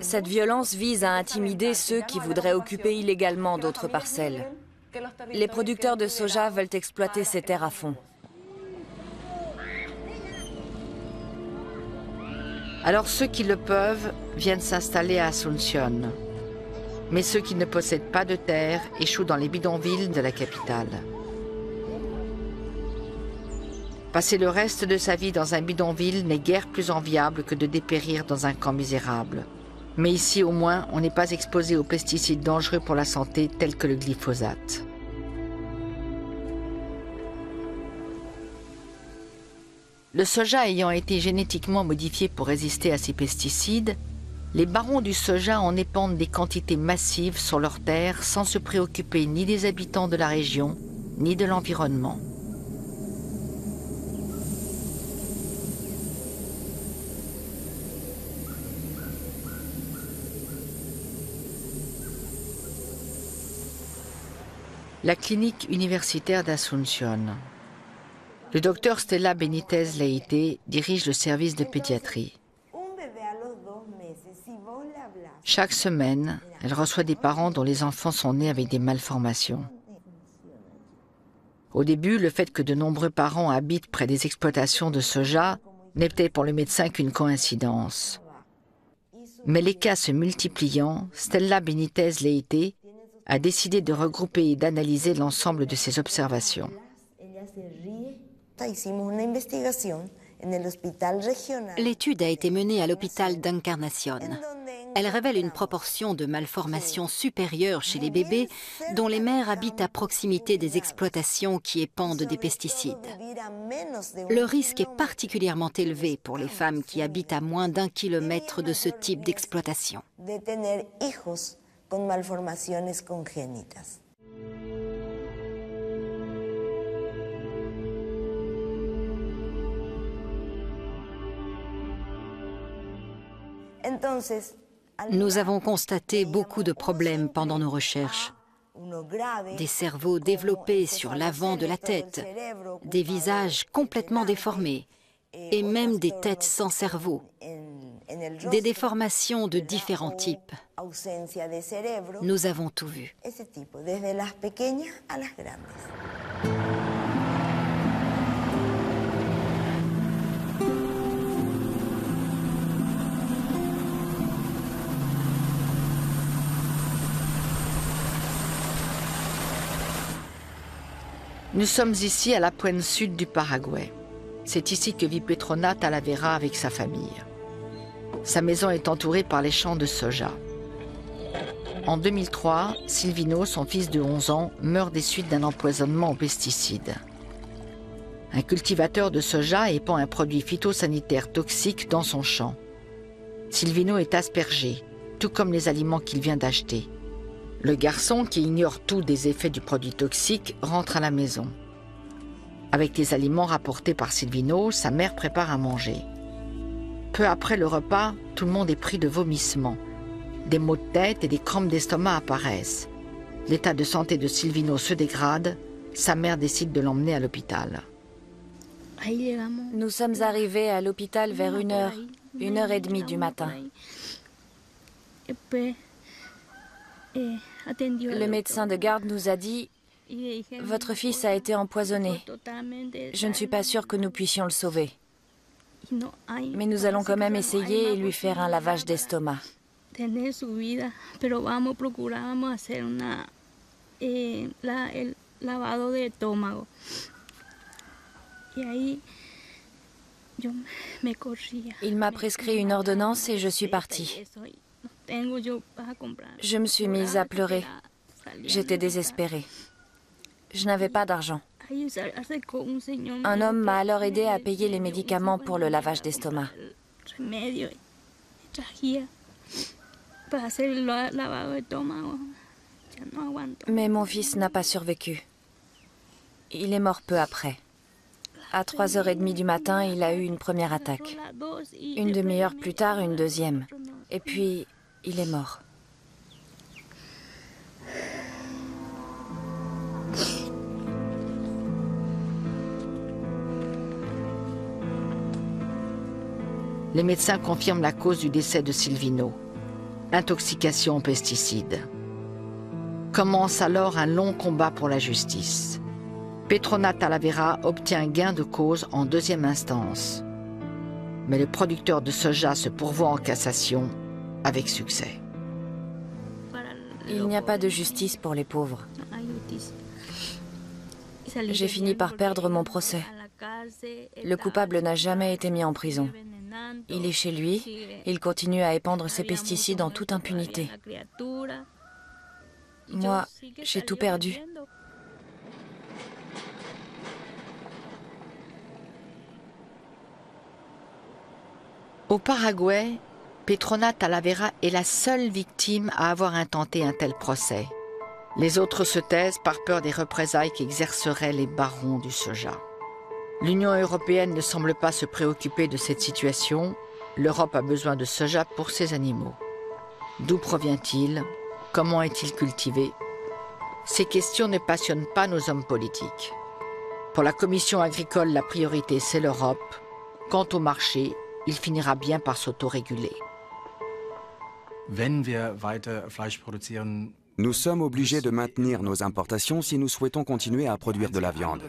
Cette violence vise à intimider ceux qui voudraient occuper illégalement d'autres parcelles. Les producteurs de soja veulent exploiter ces terres à fond. Alors ceux qui le peuvent viennent s'installer à Asunción. Mais ceux qui ne possèdent pas de terre échouent dans les bidonvilles de la capitale. Passer le reste de sa vie dans un bidonville n'est guère plus enviable que de dépérir dans un camp misérable. Mais ici, au moins, on n'est pas exposé aux pesticides dangereux pour la santé tels que le glyphosate. Le soja ayant été génétiquement modifié pour résister à ces pesticides, les barons du soja en épandent des quantités massives sur leurs terres sans se préoccuper ni des habitants de la région, ni de l'environnement. La clinique universitaire d'Asunción. Le docteur Stella Benítez Leite dirige le service de pédiatrie. Chaque semaine, elle reçoit des parents dont les enfants sont nés avec des malformations. Au début, le fait que de nombreux parents habitent près des exploitations de soja n'était pour le médecin qu'une coïncidence. Mais les cas se multipliant, Stella Benítez Leite a décidé de regrouper et d'analyser l'ensemble de ses observations. L'étude a été menée à l'hôpital d'Encarnación. Elle révèle une proportion de malformations supérieure chez les bébés dont les mères habitent à proximité des exploitations qui épandent des pesticides. Le risque est particulièrement élevé pour les femmes qui habitent à moins d'1 kilomètre de ce type d'exploitation. Nous avons constaté beaucoup de problèmes pendant nos recherches. Des cerveaux développés sur l'avant de la tête, des visages complètement déformés et même des têtes sans cerveau. Des déformations de différents types. Nous avons tout vu. Nous sommes ici à la pointe sud du Paraguay. C'est ici que vit Petrona Talavera avec sa famille. Sa maison est entourée par les champs de soja. En 2003, Silvino, son fils de 11 ans, meurt des suites d'un empoisonnement aux pesticides. Un cultivateur de soja épand un produit phytosanitaire toxique dans son champ. Silvino est aspergé, tout comme les aliments qu'il vient d'acheter. Le garçon, qui ignore tout des effets du produit toxique, rentre à la maison. Avec les aliments rapportés par Silvino, sa mère prépare à manger. Peu après le repas, tout le monde est pris de vomissements. Des maux de tête et des crampes d'estomac apparaissent. L'état de santé de Silvino se dégrade. Sa mère décide de l'emmener à l'hôpital. Nous sommes arrivés à l'hôpital vers 1h30 du matin. Le médecin de garde nous a dit « Votre fils a été empoisonné. Je ne suis pas sûre que nous puissions le sauver. Mais nous allons quand même essayer et lui faire un lavage d'estomac. » Il m'a prescrit une ordonnance et je suis partie. Je me suis mise à pleurer. J'étais désespérée. Je n'avais pas d'argent. Un homme m'a alors aidé à payer les médicaments pour le lavage d'estomac. Mais mon fils n'a pas survécu. Il est mort peu après. À 3h30 du matin, il a eu une première attaque. Une demi-heure plus tard, une deuxième. Et puis, il est mort. Les médecins confirment la cause du décès de Silvino. Intoxication aux pesticides. Commence alors un long combat pour la justice. Petronas Talavera obtient gain de cause en deuxième instance. Mais le producteur de soja se pourvoit en cassation avec succès. Il n'y a pas de justice pour les pauvres. J'ai fini par perdre mon procès. Le coupable n'a jamais été mis en prison. Il est chez lui, il continue à épandre ses pesticides en toute impunité. Moi, j'ai tout perdu. Au Paraguay, Petronas Talavera est la seule victime à avoir intenté un tel procès. Les autres se taisent par peur des représailles qu'exerceraient les barons du soja. L'Union européenne ne semble pas se préoccuper de cette situation. L'Europe a besoin de soja pour ses animaux. D'où provient-il? Comment est-il cultivé? Ces questions ne passionnent pas nos hommes politiques. Pour la Commission agricole, la priorité, c'est l'Europe. Quant au marché, il finira bien par s'autoréguler. Nous sommes obligés de maintenir nos importations si nous souhaitons continuer à produire de la viande.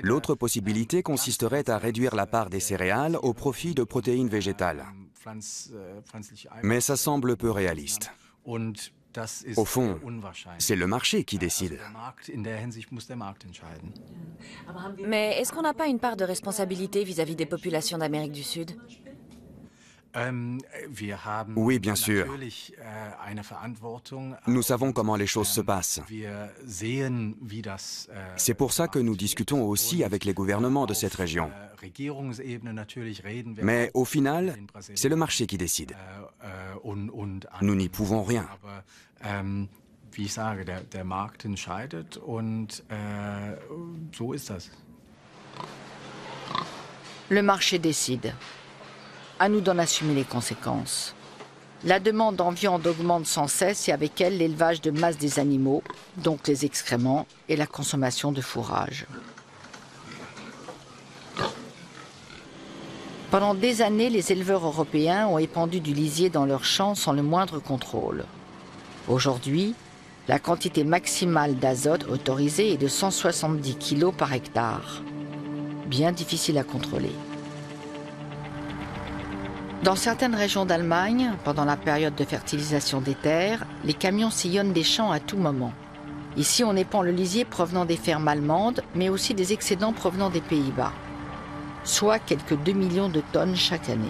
L'autre possibilité consisterait à réduire la part des céréales au profit de protéines végétales. Mais ça semble peu réaliste. Au fond, c'est le marché qui décide. Mais est-ce qu'on n'a pas une part de responsabilité vis-à-vis des populations d'Amérique du Sud? Oui, bien sûr. Nous savons comment les choses se passent. C'est pour ça que nous discutons aussi avec les gouvernements de cette région. Mais au final, c'est le marché qui décide. Nous n'y pouvons rien. Le marché décide. À nous d'en assumer les conséquences. La demande en viande augmente sans cesse et avec elle l'élevage de masse des animaux, donc les excréments et la consommation de fourrage. Pendant des années, les éleveurs européens ont épandu du lisier dans leurs champs sans le moindre contrôle. Aujourd'hui, la quantité maximale d'azote autorisée est de 170 kg par hectare. Bien difficile à contrôler. Dans certaines régions d'Allemagne, pendant la période de fertilisation des terres, les camions sillonnent des champs à tout moment. Ici, on épand le lisier provenant des fermes allemandes, mais aussi des excédents provenant des Pays-Bas, soit quelques 2 millions de tonnes chaque année.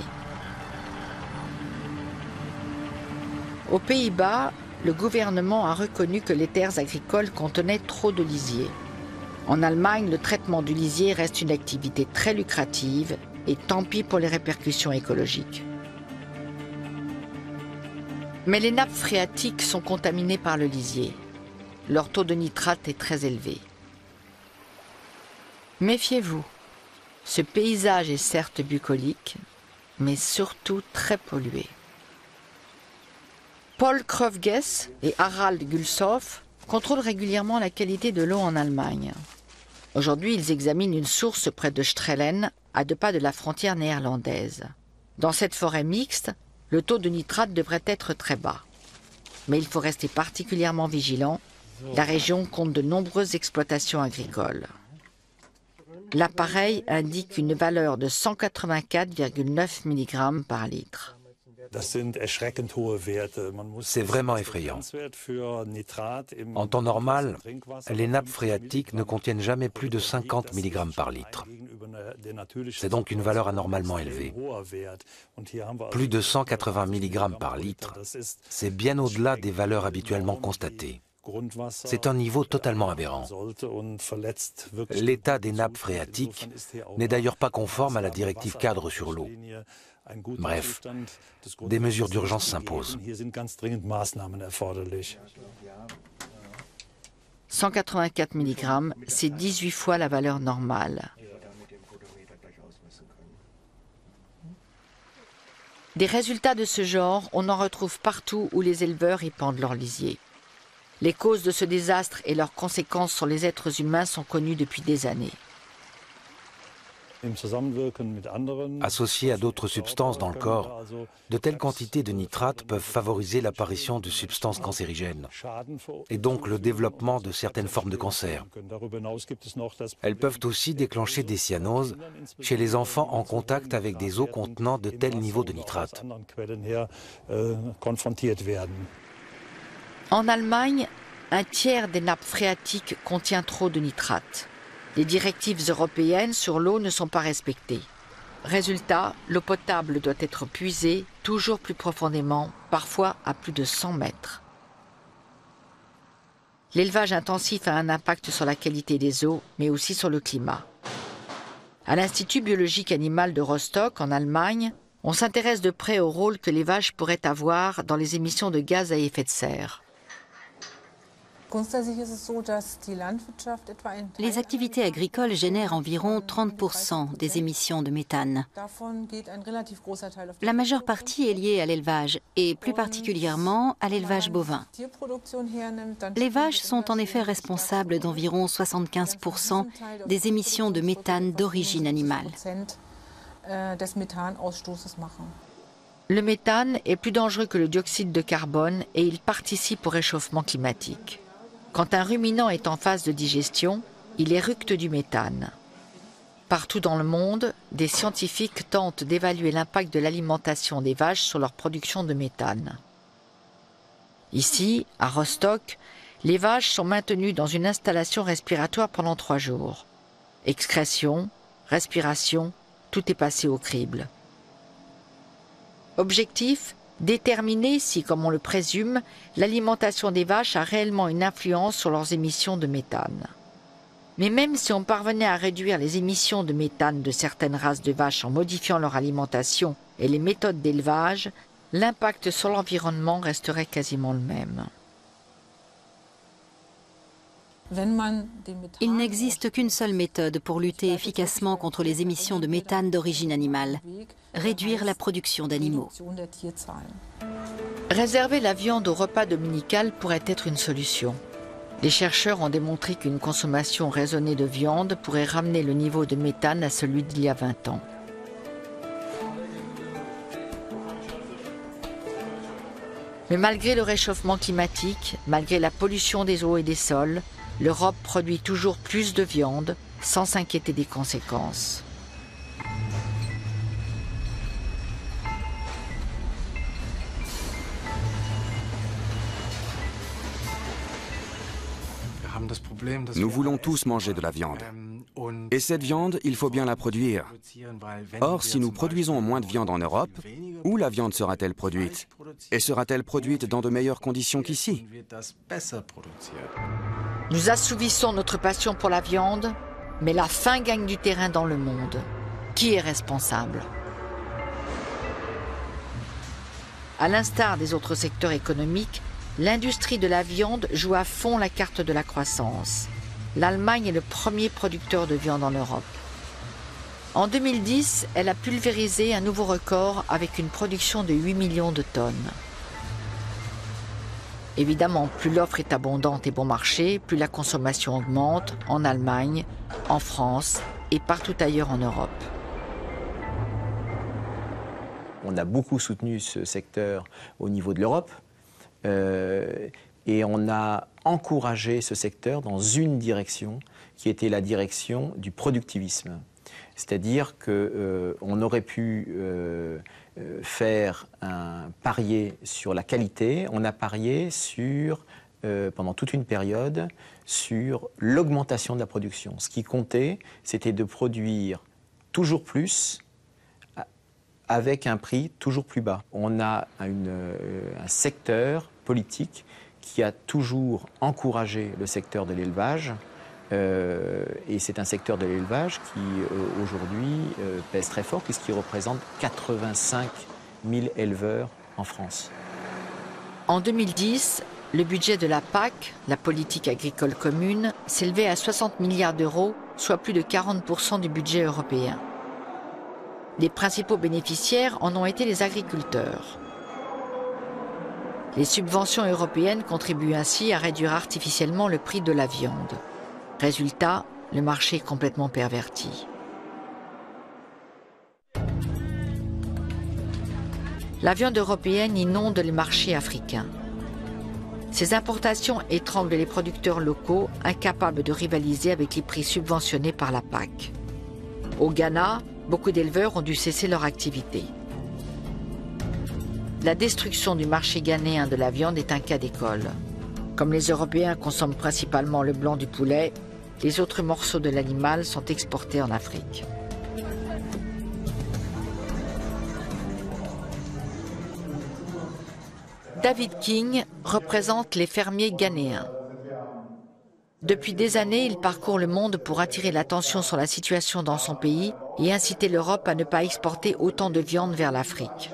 Aux Pays-Bas, le gouvernement a reconnu que les terres agricoles contenaient trop de lisier. En Allemagne, le traitement du lisier reste une activité très lucrative et tant pis pour les répercussions écologiques. Mais les nappes phréatiques sont contaminées par le lisier. Leur taux de nitrate est très élevé. Méfiez-vous, ce paysage est certes bucolique, mais surtout très pollué. Paul Kröfges et Harald Gulshoff contrôlent régulièrement la qualité de l'eau en Allemagne. Aujourd'hui, ils examinent une source près de Strehlen, à 2 pas de la frontière néerlandaise. Dans cette forêt mixte, le taux de nitrate devrait être très bas. Mais il faut rester particulièrement vigilant. La région compte de nombreuses exploitations agricoles. L'appareil indique une valeur de 184,9 mg par litre. C'est vraiment effrayant. En temps normal, les nappes phréatiques ne contiennent jamais plus de 50 mg par litre. C'est donc une valeur anormalement élevée. Plus de 180 mg par litre, c'est bien au-delà des valeurs habituellement constatées. C'est un niveau totalement aberrant. L'état des nappes phréatiques n'est d'ailleurs pas conforme à la directive cadre sur l'eau. Bref, des mesures d'urgence s'imposent. 184 mg, c'est 18 fois la valeur normale. Des résultats de ce genre, on en retrouve partout où les éleveurs épandent leur lisier. Les causes de ce désastre et leurs conséquences sur les êtres humains sont connues depuis des années. Associées à d'autres substances dans le corps, de telles quantités de nitrates peuvent favoriser l'apparition de substances cancérigènes et donc le développement de certaines formes de cancer. Elles peuvent aussi déclencher des cyanoses chez les enfants en contact avec des eaux contenant de tels niveaux de nitrates. En Allemagne, un tiers des nappes phréatiques contient trop de nitrates. Les directives européennes sur l'eau ne sont pas respectées. Résultat, l'eau potable doit être puisée toujours plus profondément, parfois à plus de 100 mètres. L'élevage intensif a un impact sur la qualité des eaux, mais aussi sur le climat. À l'Institut biologique animal de Rostock, en Allemagne, on s'intéresse de près au rôle que l'élevage pourrait avoir dans les émissions de gaz à effet de serre. Les activités agricoles génèrent environ 30% des émissions de méthane. La majeure partie est liée à l'élevage, et plus particulièrement à l'élevage bovin. Les vaches sont en effet responsables d'environ 75% des émissions de méthane d'origine animale. Le méthane est plus dangereux que le dioxyde de carbone et il participe au réchauffement climatique. Quand un ruminant est en phase de digestion, il éructe du méthane. Partout dans le monde, des scientifiques tentent d'évaluer l'impact de l'alimentation des vaches sur leur production de méthane. Ici, à Rostock, les vaches sont maintenues dans une installation respiratoire pendant 3 jours. Excrétion, respiration, tout est passé au crible. Objectif : déterminer si, comme on le présume, l'alimentation des vaches a réellement une influence sur leurs émissions de méthane. Mais même si on parvenait à réduire les émissions de méthane de certaines races de vaches en modifiant leur alimentation et les méthodes d'élevage, l'impact sur l'environnement resterait quasiment le même. Il n'existe qu'une seule méthode pour lutter efficacement contre les émissions de méthane d'origine animale: réduire la production d'animaux. Réserver la viande au repas dominical pourrait être une solution. Les chercheurs ont démontré qu'une consommation raisonnée de viande pourrait ramener le niveau de méthane à celui d'il y a 20 ans. Mais malgré le réchauffement climatique, malgré la pollution des eaux et des sols, l'Europe produit toujours plus de viande sans s'inquiéter des conséquences. Nous voulons tous manger de la viande. Et cette viande, il faut bien la produire. Or, si nous produisons moins de viande en Europe, où la viande sera-t-elle produite? Et sera-t-elle produite dans de meilleures conditions qu'ici? Nous assouvissons notre passion pour la viande, mais la faim gagne du terrain dans le monde. Qui est responsable? À l'instar des autres secteurs économiques, l'industrie de la viande joue à fond la carte de la croissance. L'Allemagne est le premier producteur de viande en Europe. En 2010, elle a pulvérisé un nouveau record avec une production de 8 millions de tonnes. Évidemment, plus l'offre est abondante et bon marché, plus la consommation augmente en Allemagne, en France et partout ailleurs en Europe. On a beaucoup soutenu ce secteur au niveau de l'Europe et on a encouragé ce secteur dans une direction qui était la direction du productivisme. C'est-à-dire qu'on aurait pu faire un parier sur la qualité, on a parié sur, pendant toute une période, sur l'augmentation de la production. Ce qui comptait, c'était de produire toujours plus avec un prix toujours plus bas. On a un secteur politique qui a toujours encouragé le secteur de l'élevage. Et c'est un secteur de l'élevage qui, aujourd'hui, pèse très fort puisqu'il représente 85 000 éleveurs en France. En 2010, le budget de la PAC, la politique agricole commune, s'élevait à 60 milliards d'euros, soit plus de 40% du budget européen. Les principaux bénéficiaires en ont été les agriculteurs. Les subventions européennes contribuent ainsi à réduire artificiellement le prix de la viande. Résultat, le marché est complètement perverti. La viande européenne inonde les marchés africains. Ces importations étranglent les producteurs locaux, incapables de rivaliser avec les prix subventionnés par la PAC. Au Ghana, beaucoup d'éleveurs ont dû cesser leur activité. La destruction du marché ghanéen de la viande est un cas d'école. Comme les Européens consomment principalement le blanc du poulet, les autres morceaux de l'animal sont exportés en Afrique. David King représente les fermiers ghanéens. Depuis des années, il parcourt le monde pour attirer l'attention sur la situation dans son pays et inciter l'Europe à ne pas exporter autant de viande vers l'Afrique.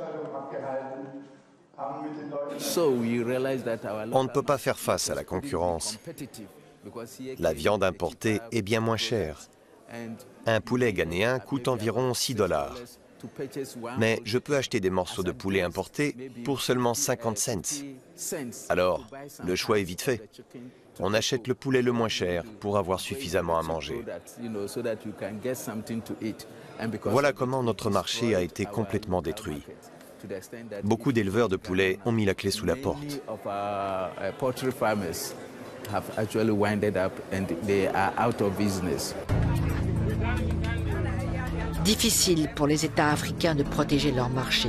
On ne peut pas faire face à la concurrence. La viande importée est bien moins chère. Un poulet ghanéen coûte environ 6 $. Mais je peux acheter des morceaux de poulet importés pour seulement 50 cents. Alors, le choix est vite fait. On achète le poulet le moins cher pour avoir suffisamment à manger. Voilà comment notre marché a été complètement détruit. Beaucoup d'éleveurs de poulets ont mis la clé sous la porte. Difficile pour les États africains de protéger leur marché.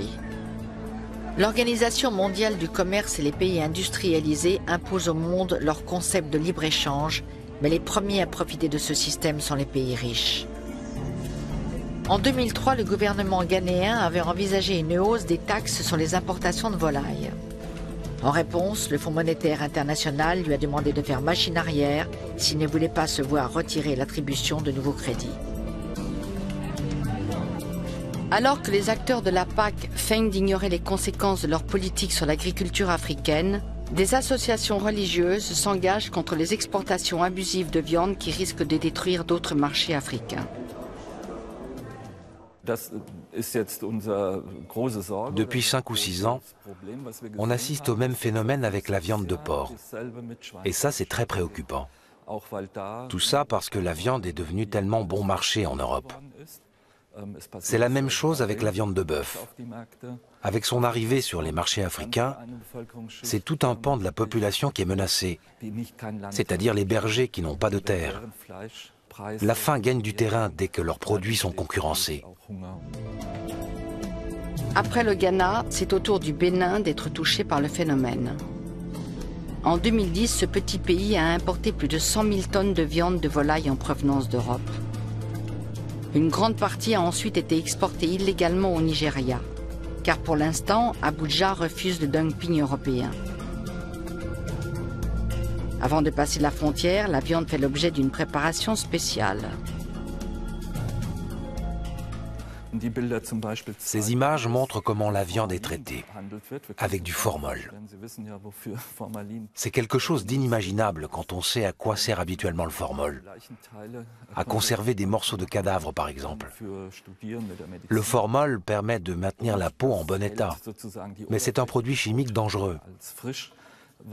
L'Organisation mondiale du commerce et les pays industrialisés imposent au monde leur concept de libre-échange, mais les premiers à profiter de ce système sont les pays riches. En 2003, le gouvernement ghanéen avait envisagé une hausse des taxes sur les importations de volailles. En réponse, le Fonds monétaire international lui a demandé de faire machine arrière s'il ne voulait pas se voir retirer l'attribution de nouveaux crédits. Alors que les acteurs de la PAC feignent d'ignorer les conséquences de leur politique sur l'agriculture africaine, des associations religieuses s'engagent contre les exportations abusives de viande qui risquent de détruire d'autres marchés africains. Depuis 5 ou 6 ans, on assiste au même phénomène avec la viande de porc. Et ça, c'est très préoccupant. Tout ça parce que la viande est devenue tellement bon marché en Europe. C'est la même chose avec la viande de bœuf. Avec son arrivée sur les marchés africains, c'est tout un pan de la population qui est menacé, c'est-à-dire les bergers qui n'ont pas de terre. La faim gagne du terrain dès que leurs produits sont concurrencés. Après le Ghana, c'est au tour du Bénin d'être touché par le phénomène. En 2010, ce petit pays a importé plus de 100 000 tonnes de viande de volaille en provenance d'Europe. Une grande partie a ensuite été exportée illégalement au Nigeria, car pour l'instant, Abuja refuse le dumping européen. Avant de passer la frontière, la viande fait l'objet d'une préparation spéciale. Ces images montrent comment la viande est traitée, avec du formol. C'est quelque chose d'inimaginable quand on sait à quoi sert habituellement le formol. À conserver des morceaux de cadavres, par exemple. Le formol permet de maintenir la peau en bon état, mais c'est un produit chimique dangereux.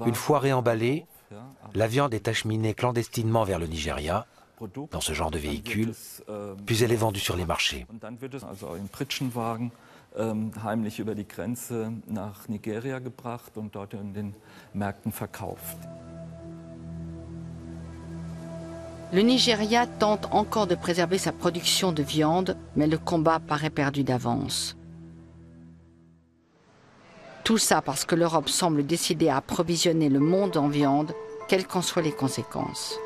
Une fois réemballée, la viande est acheminée clandestinement vers le Nigeria, dans ce genre de véhicule, puis elle est vendue sur les marchés. Le Nigeria tente encore de préserver sa production de viande, mais le combat paraît perdu d'avance. Tout ça parce que l'Europe semble décider à approvisionner le monde en viande, quelles qu'en soient les conséquences.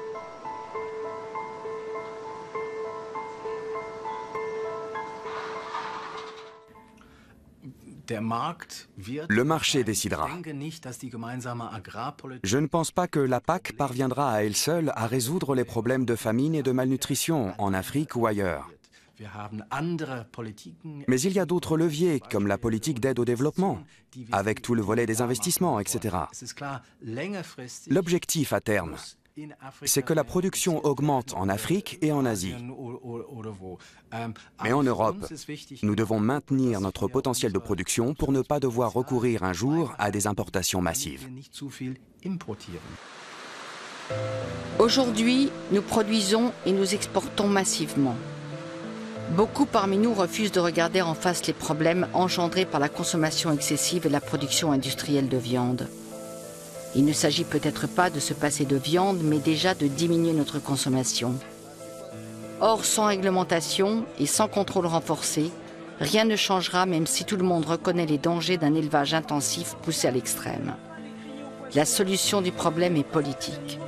Le marché décidera. Je ne pense pas que la PAC parviendra à elle seule à résoudre les problèmes de famine et de malnutrition en Afrique ou ailleurs. Mais il y a d'autres leviers, comme la politique d'aide au développement, avec tout le volet des investissements, etc. L'objectif à terme, c'est que la production augmente en Afrique et en Asie. Mais en Europe, nous devons maintenir notre potentiel de production pour ne pas devoir recourir un jour à des importations massives. Aujourd'hui, nous produisons et nous exportons massivement. Beaucoup parmi nous refusent de regarder en face les problèmes engendrés par la consommation excessive et la production industrielle de viande. Il ne s'agit peut-être pas de se passer de viande, mais déjà de diminuer notre consommation. Or, sans réglementation et sans contrôle renforcé, rien ne changera même si tout le monde reconnaît les dangers d'un élevage intensif poussé à l'extrême. La solution du problème est politique.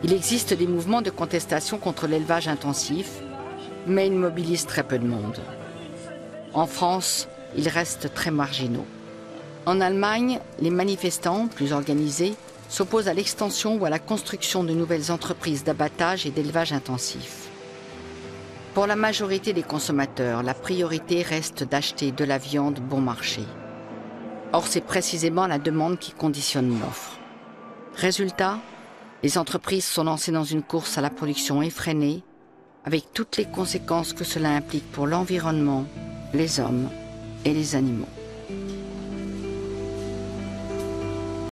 Il existe des mouvements de contestation contre l'élevage intensif, mais ils mobilisent très peu de monde. En France, ils restent très marginaux. En Allemagne, les manifestants, plus organisés, s'opposent à l'extension ou à la construction de nouvelles entreprises d'abattage et d'élevage intensif. Pour la majorité des consommateurs, la priorité reste d'acheter de la viande bon marché. Or, c'est précisément la demande qui conditionne l'offre. Résultat, les entreprises sont lancées dans une course à la production effrénée, avec toutes les conséquences que cela implique pour l'environnement, les hommes et les animaux.